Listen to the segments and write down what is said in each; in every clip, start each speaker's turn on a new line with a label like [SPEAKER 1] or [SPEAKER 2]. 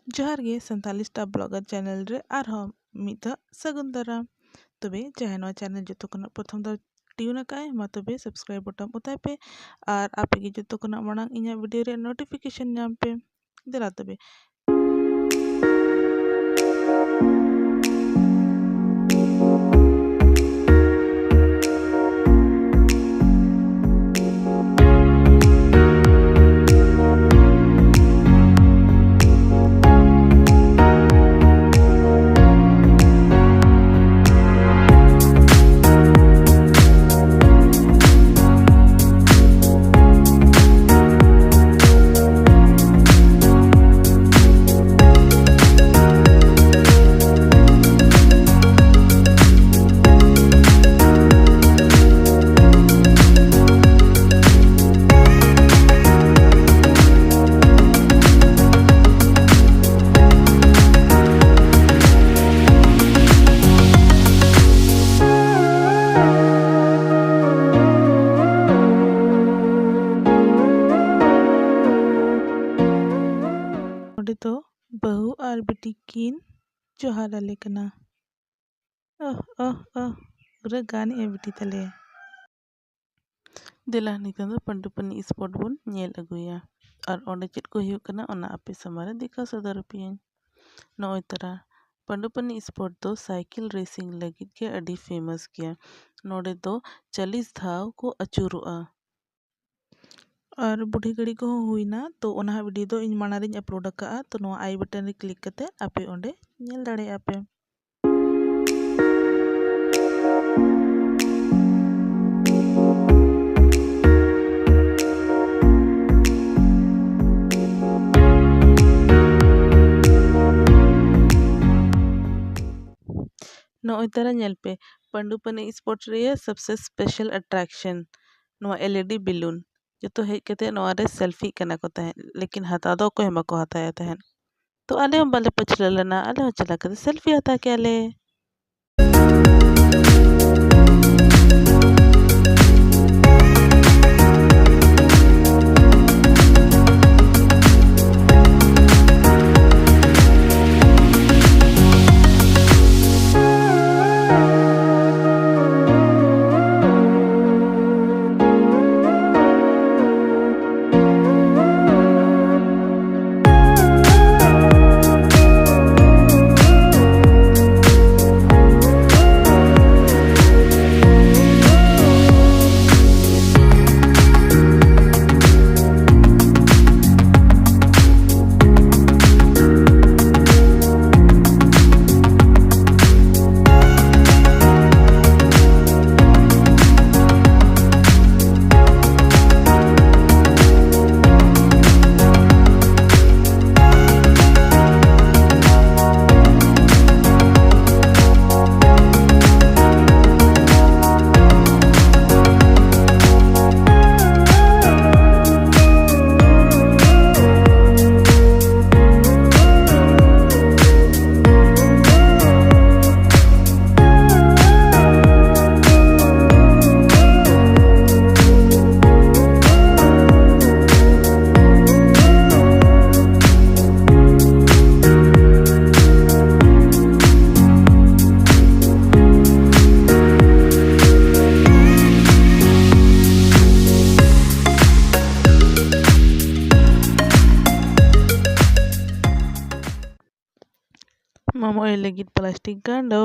[SPEAKER 1] जोहार गे Santhali staff blogger channel रे आरहम मिदा सगुन दाराम तबे चाहे नवा चैनल जो को प्रथम दा ट्यून का मा तबे सब्सक्राइब बटन उताय पे और आपे गे जो को मांग इना वीडियो रे नोटिफिकेशन नाम पे देला तबे तो बहु और बेटी किन जोहार आले कना ओह ओह ओह पूरा गाने ए बेटी तले देला निकन दो पंडुपनी स्पॉट बन नेल अगुया और ओंडे चेत को हुयु कना ओना आपे समारे दिखा सदर पियन नोय तरा पंडुपनी स्पॉट दो साइकिल रेसिंग लगित के अडी फेमस किया नोडे दो 40 धाव को अचुरुआ और बुढ़ी घड़ी को हुई ना तो ओना वीडियो दो इन मानारिन अपलोड का तो नो आई बटन रे क्लिक करते आपे ओंडे नेल दाड़े आपे नोय तरह नेल पे पंडुपनी स्पॉट रे सबसे स्पेशल अट्रैक्शन नो एलईडी बैलून जो तो हेज कते नोआ रे सेल्फी कना को तहे लेकिन हता दो को हेमा को हताया तहन तो आले हम बाले पछले लेना आले हम चला कर सेल्फी हता के आले Mama lagi plastik gando.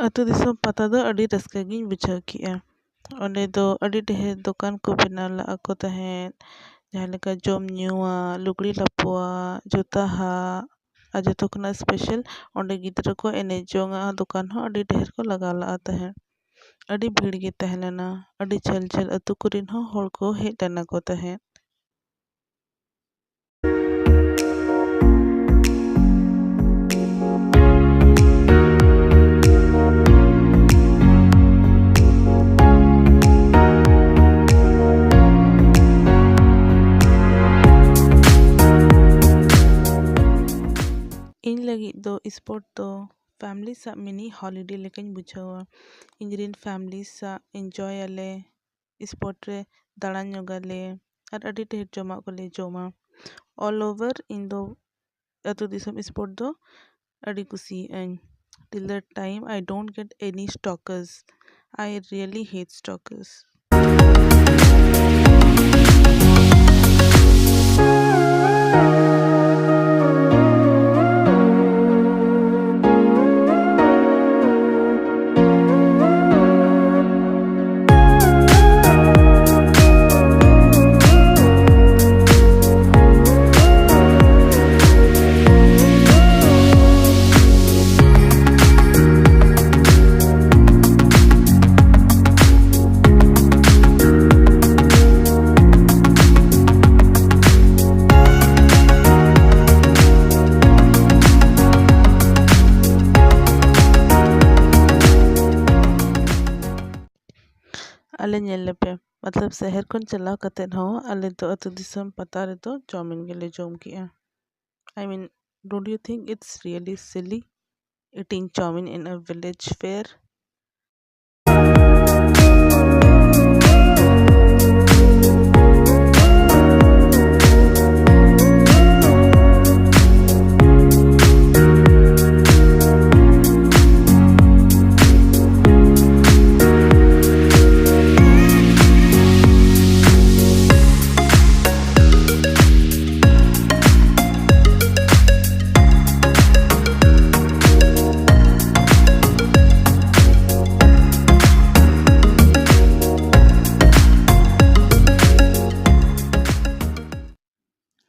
[SPEAKER 1] अतु दिसम पता दो अड़ी रस्का गिन बुझाव किया ओंडे दो अड़ी ढेर दुकान को बनाव ला को तहें ᱡᱟᱦᱟᱸ ᱞᱮᱠᱟ ᱡᱚᱢ ᱧᱩᱣᱟᱜ, ᱞᱩᱜᱽᱲᱤ ᱞᱟᱯᱚᱣᱟᱜ, ᱡᱩᱛᱟᱹᱦᱟᱜ ᱟᱨ ᱡᱚᱛᱚ ᱠᱷᱚᱱᱟᱜ ᱥᱯᱮᱥᱟᱞ ᱚᱸᱰᱮ ᱜᱤᱫᱽᱨᱟᱹ ᱠᱚ ᱮᱱᱮᱡ ᱡᱚᱝᱟᱜ ᱫᱚᱠᱟᱱ ᱦᱚᱸ ᱟᱹᱰᱤ ᱰᱷᱮᱨ ᱠᱚ ᱞᱟᱜᱟᱣ ᱞᱟᱜᱼᱟ ᱛᱟᱦᱮᱸᱫ᱾ ᱟᱹᱰᱤ ᱵᱷᱤᱲ ᱜᱮ ᱛᱟᱦᱮᱸ ᱞᱮᱱᱟ, ᱟᱹᱰᱤ ᱡᱷᱟᱹᱞ ᱡᱷᱟᱹᱞ ᱟᱹᱛᱩ ᱠᱚᱨᱮᱱ ᱦᱚᱸ ᱦᱚᱲ ᱠᱚ ᱦᱮᱡ ᱞᱮᱱᱟ ᱠᱚ ᱛᱟᱦᱮᱸᱫ᱾ ᱤᱧ ᱞᱟᱹᱜᱤᱫ ᱫᱚ ᱥᱯᱳᱨᱴ ᱫᱚ ᱯᱷᱮᱢᱞᱤ ᱥᱟᱶ ᱢᱤᱱᱤ ᱦᱚᱞᱤᱰᱮ ᱞᱮᱠᱟᱧ ᱵᱩᱡᱷᱟᱹᱣᱟ᱾ ᱤᱧᱨᱮᱱ ᱯᱷᱮᱢᱞᱤ ᱥᱟᱶ ᱮᱱᱡᱚᱭ ᱟᱞᱮ, ᱥᱯᱳᱨᱴ ᱨᱮ ᱫᱟᱬᱟ ᱧᱚᱜᱟᱞᱮ ᱟᱨ ᱟᱹᱰᱤ ᱰᱷᱮᱨ ᱡᱚᱢᱟᱜ ᱠᱚᱞᱮ ᱡᱚᱢᱟ᱾ ᱚᱞ ᱳᱵᱷᱟᱨ ᱤᱧ ᱫᱚ ᱟᱹᱛᱩ ᱫᱤᱥᱚᱢ ᱥᱯᱳᱨᱴ ᱫᱚ ᱟᱹᱰᱤ ᱠᱩᱥᱤᱭᱟᱜᱼᱟᱹᱧ᱾ Till the time I don't get any stalkers. I really hate stalkers. ᱟᱞᱮ ᱧᱮᱞ ᱞᱮᱯᱮ, ᱢᱚᱛᱞᱚᱵ ᱥᱚᱦᱚᱨ ᱠᱷᱚᱱ ᱪᱟᱞᱟᱣ ᱠᱟᱛᱮᱫ ᱦᱚᱸ ᱟᱞᱮ ᱫᱚ ᱟᱹᱛᱩ ᱫᱤᱥᱚᱢ ᱯᱟᱛᱟ ᱨᱮᱫᱚ ᱪᱟᱣᱢᱤᱱ ᱜᱮᱞᱮ ᱡᱚᱢ ᱠᱮᱜᱼᱟ᱾ I mean, don't you think it's really silly eating chowmin in a village fair?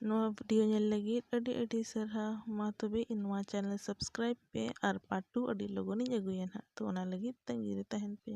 [SPEAKER 1] ᱱᱚᱣᱟ ᱵᱷᱤᱰᱤᱭᱳ ᱧᱮᱞ ᱞᱟᱹᱜᱤᱫ ᱟᱹᱰᱤ ᱟᱹᱰᱤ ᱥᱟᱨᱦᱟᱣ᱾ ᱢᱟ ᱛᱚᱵᱮ ᱱᱚᱣᱟ ᱪᱮᱱᱮᱞ ᱥᱟᱵᱥᱠᱨᱟᱭᱤᱵ ᱯᱮ ᱟᱨ ᱯᱟᱨᱴ 2 ᱟᱹᱰᱤ ᱞᱚᱜᱚᱱᱤᱧ ᱟᱹᱜᱩᱭᱟ ᱱᱟᱦᱟᱜ, ᱛᱚ ᱚᱱᱟ ᱞᱟᱹᱜᱤᱫ ᱛᱟᱺᱜᱤ ᱨᱮ ᱛᱟᱦᱮᱱ ᱯᱮ᱾